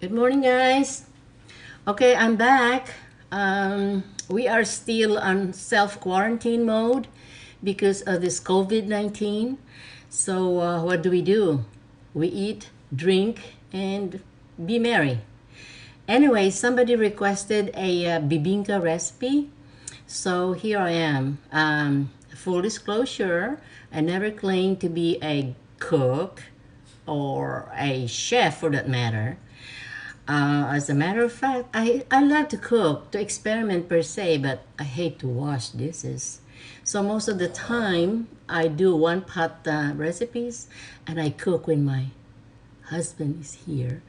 Good morning, guys. Okay, I'm back. We are still on self-quarantine mode because of this COVID-19. So, what do? We eat, drink, and be merry. Anyway, somebody requested a Bibingka recipe. So, here I am. Full disclosure, I never claimed to be a cook or a chef for that matter. As a matter of fact, I love to cook, to experiment per se, but I hate to wash dishes. So most of the time, I do one pot recipes and I cook when my husband is here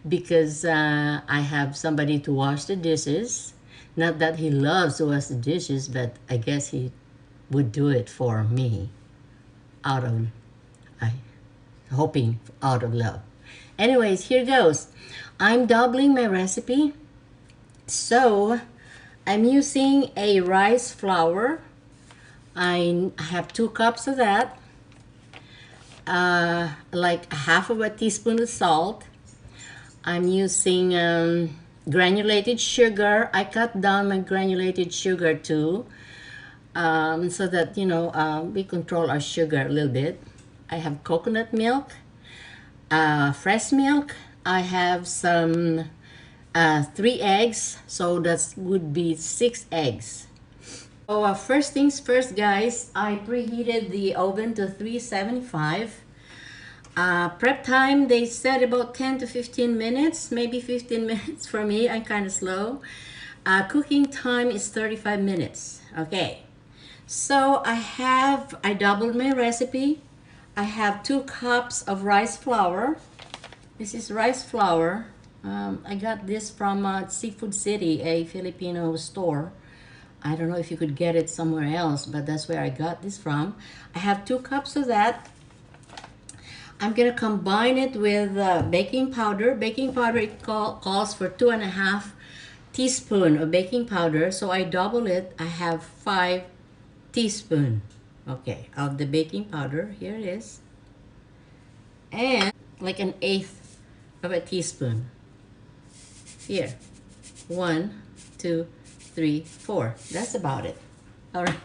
because I have somebody to wash the dishes. Not that he loves to wash the dishes, but I guess he would do it for me out of I hoping out of love. Anyways, here goes. I'm doubling my recipe. So I'm using a rice flour. I have 2 cups of that. Like half of a teaspoon of salt. I'm using granulated sugar. I cut down my granulated sugar too, so that we control our sugar a little bit. I have coconut milk, fresh milk. I have some 3 eggs, so that would be 6 eggs. So first things first, guys, I preheated the oven to 375. Prep time, they said about 10 to 15 minutes, maybe 15 minutes for me. I'm kind of slow. Cooking time is 35 minutes. Okay, so I doubled my recipe. I have 2 cups of rice flour. This is rice flour. I got this from Seafood City, a Filipino store. I don't know if you could get it somewhere else, but that's where I got this from. I have 2 cups of that. I'm gonna combine it with baking powder. Baking powder, it calls for 2.5 teaspoon of baking powder. So I double it. I have 5 teaspoon, okay, of the baking powder. Here it is. And like an eighth of a teaspoon. Here, 1, 2, 3, 4. That's about it. All right.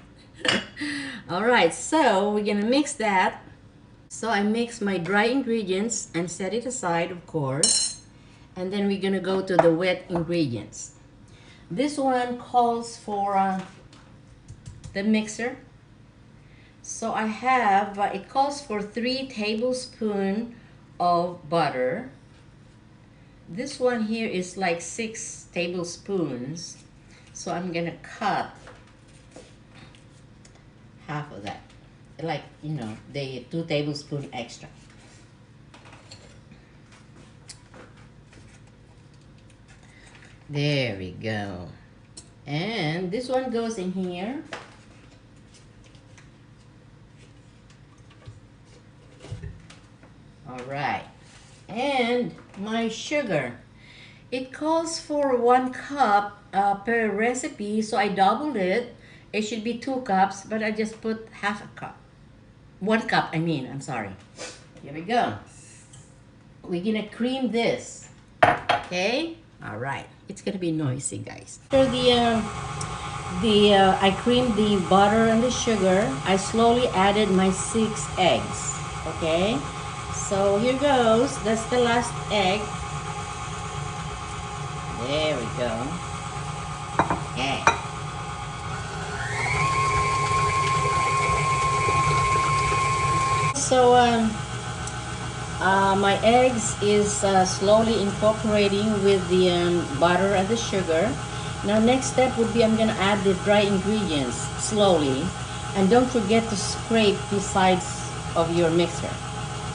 All right, so we're gonna mix that. So I mix my dry ingredients and set it aside, of course. And then we're gonna go to the wet ingredients. This one calls for the mixer. So I have, it calls for 3 tablespoons of butter. This one here is like 6 tablespoons. So I'm gonna cut half of that. Like, the 2 tablespoons extra. There we go. And this one goes in here. All right. And my sugar. It calls for 1 cup per recipe, so I doubled it. It should be 2 cups, but I just put half a cup. 1 cup, I'm sorry. Here we go. We're gonna cream this, okay? All right, it's gonna be noisy, guys. After I creamed the butter and the sugar, I slowly added my 6 eggs, okay? So here goes, that's the last egg. There we go. Okay. So my eggs is slowly incorporating with the butter and the sugar. Now next step would be I'm gonna add the dry ingredients slowly, and don't forget to scrape the sides of your mixer.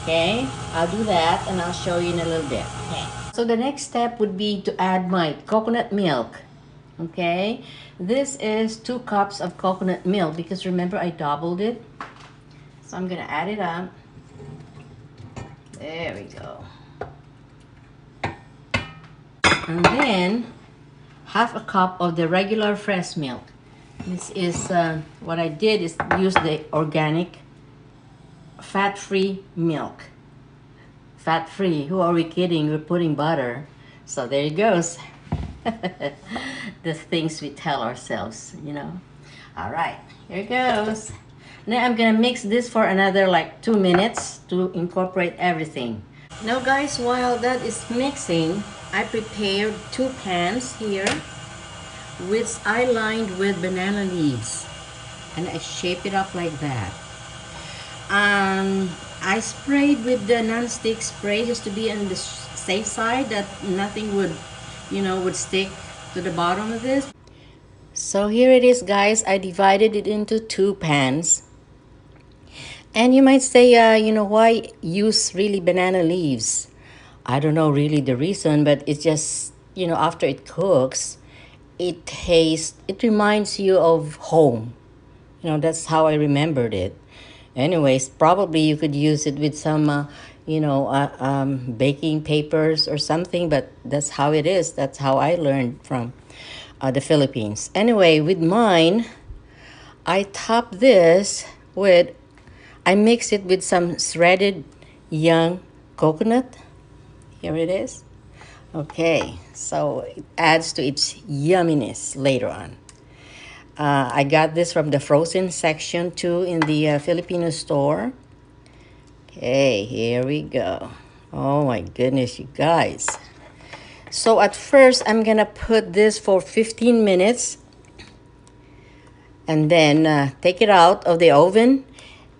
Okay, I'll do that and I'll show you in a little bit. Okay. So the next step would be to add my coconut milk. Okay, this is 2 cups of coconut milk because remember I doubled it. So I'm gonna add it up. There we go. And then half a cup of the regular fresh milk. This is what I did is use the organic fat-free milk. Fat-free, who are we kidding? We're putting butter. So there it goes. The things we tell ourselves, you know. All right, here it goes. Now I'm gonna mix this for another like 2 minutes to incorporate everything. Now guys, while that is mixing, I prepared 2 pans here, which I lined with banana leaves. And I shape it up like that. I sprayed with the non-stick spray just to be on the safe side that nothing would, would stick to the bottom of this. So here it is, guys. I divided it into 2 pans. And you might say, why use really banana leaves? I don't know really the reason, but it's just, after it cooks, it reminds you of home. That's how I remembered it. Anyways, probably you could use it with some, baking papers or something, but that's how it is. That's how I learned from the Philippines. Anyway, with mine, I top this with, I mix it with some shredded young coconut. Here it is. Okay, so it adds to its yumminess later on. I got this from the frozen section too in the Filipino store. Okay, here we go. Oh my goodness, you guys. So at first, I'm gonna put this for 15 minutes and then take it out of the oven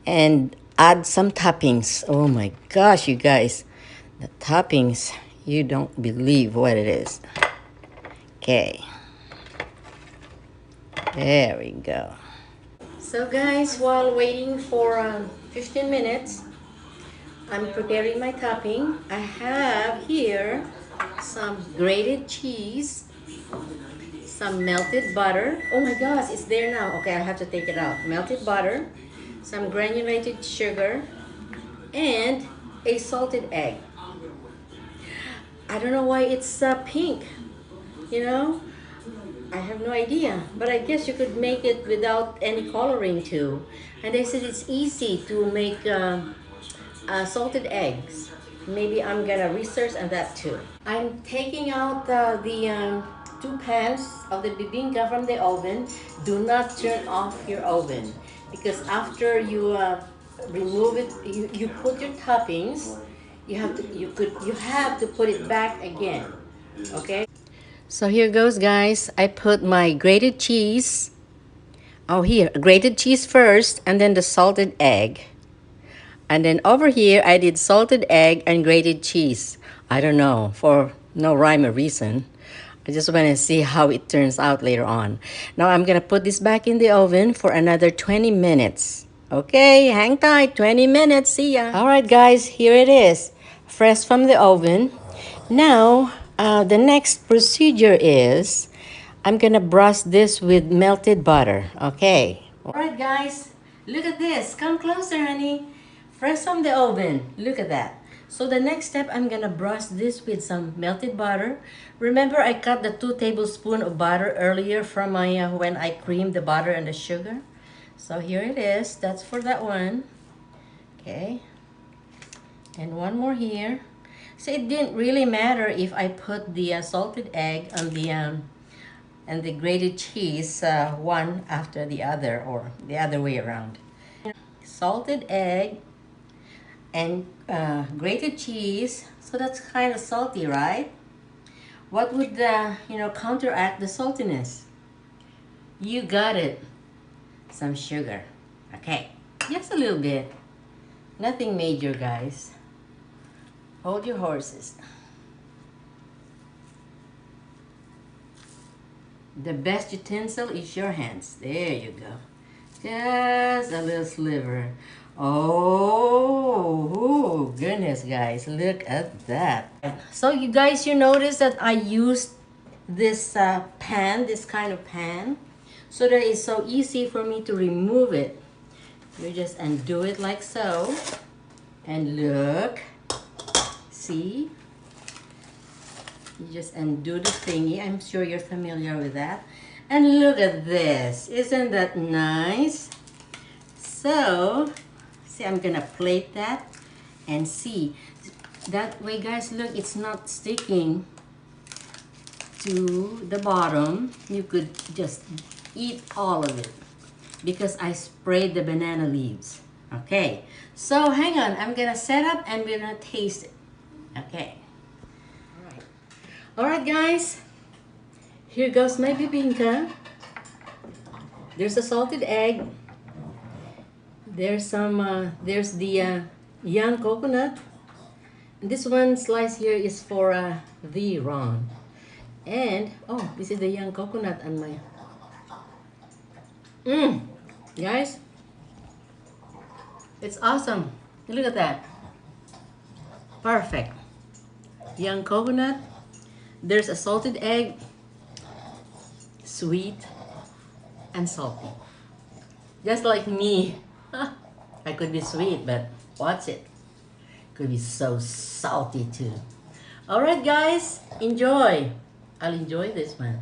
and add some toppings. Oh my gosh, you guys. The toppings, you don't believe what it is. Okay. There we go. So guys, while waiting for 15 minutes, I'm preparing my topping. I have here some grated cheese, some melted butter. Oh my gosh, it's there now. Okay, I have to take it out. Melted butter, some granulated sugar, and a salted egg. I don't know why it's pink, I have no idea, but I guess you could make it without any coloring too. And they said it's easy to make salted eggs. Maybe I'm gonna research on that too. I'm taking out the 2 pans of the bibingka from the oven. Do not turn off your oven because after you remove it, you put your toppings. You have to put it back again. Okay. So here goes, guys. I put my grated cheese. Oh, here, grated cheese first, and then the salted egg. And then over here, I did salted egg and grated cheese. I don't know, for no rhyme or reason. I just want to see how it turns out later on. Now I'm going to put this back in the oven for another 20 minutes. Okay, hang tight, 20 minutes, see ya. All right, guys, here it is, fresh from the oven. Now, the next procedure is, I'm gonna brush this with melted butter, okay? All right, guys, look at this. Come closer, honey. Fresh from the oven, look at that. So the next step, I'm gonna brush this with some melted butter. Remember, I cut the 2 tablespoons of butter earlier from my, when I creamed the butter and the sugar. So here it is, that's for that one. Okay, and one more here. So it didn't really matter if I put the salted egg on the and the grated cheese one after the other or the other way around. Salted egg and grated cheese, so that's kind of salty, right? What would counteract the saltiness? You got it. Some sugar. Okay, just a little bit. Nothing major, guys. Hold your horses. The best utensil is your hands. There you go. Just a little sliver. Oh, goodness, guys. Look at that. So you guys, you notice that I used this pan, this kind of pan, so that it's so easy for me to remove it. You just undo it like so. And look. See? You just undo the thingy. I'm sure you're familiar with that. And look at this. Isn't that nice? So, see, I'm gonna plate that and see. That way, guys, look, it's not sticking. to the bottom, you could just eat all of it because I sprayed the banana leaves. Okay, so hang on, I'm gonna set up and we're gonna taste it. Okay. All right, guys. Here goes my bibingka. There's a salted egg. There's there's the young coconut. This one slice here is for the Ron. And, oh, this is the young coconut and my... Guys, it's awesome. Look at that. Perfect. Young coconut. There's a salted egg. Sweet and salty. Just like me. I could be sweet, but watch it. Could be so salty too. Alright guys, enjoy. I'll enjoy this one.